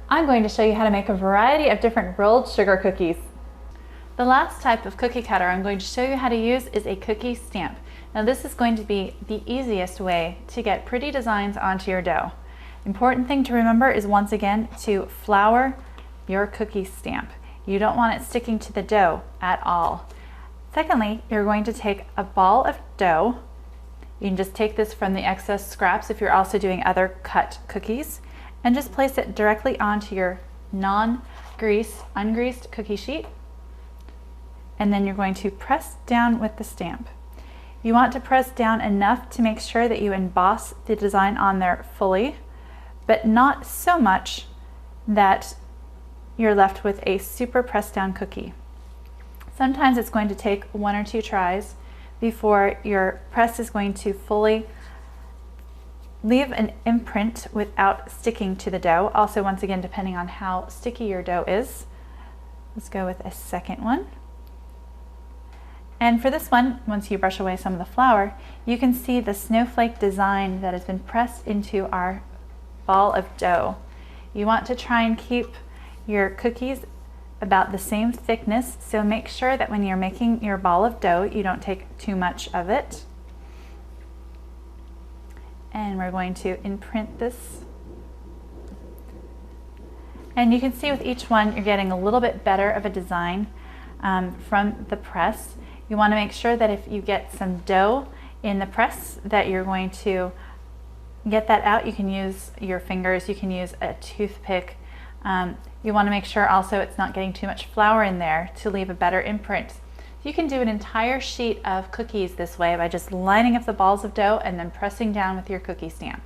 I'm going to show you how to make a variety of different rolled sugar cookies. The last type of cookie cutter I'm going to show you how to use is a cookie stamp. Now this is going to be the easiest way to get pretty designs onto your dough. Important thing to remember is once again to flour your cookie stamp. You don't want it sticking to the dough at all. Secondly, you're going to take a ball of dough. You can just take this from the excess scraps if you're also doing other cut cookies, and just place it directly onto your ungreased cookie sheet. And then you're going to press down with the stamp. You want to press down enough to make sure that you emboss the design on there fully, but not so much that you're left with a super pressed down cookie. Sometimes it's going to take 1 or 2 tries before your press is going to fully leave an imprint without sticking to the dough. Also, once again, depending on how sticky your dough is. Let's go with a second one. And for this one, once you brush away some of the flour, you can see the snowflake design that has been pressed into our ball of dough. You want to try and keep your cookies about the same thickness, so make sure that when you're making your ball of dough, you don't take too much of it. And we're going to imprint this. And you can see with each one, you're getting a little bit better of a design from the press. You want to make sure that if you get some dough in the press that you're going to get that out. You can use your fingers, you can use a toothpick. You want to make sure also it's not getting too much flour in there to leave a better imprint. You can do an entire sheet of cookies this way by just lining up the balls of dough and then pressing down with your cookie stamp.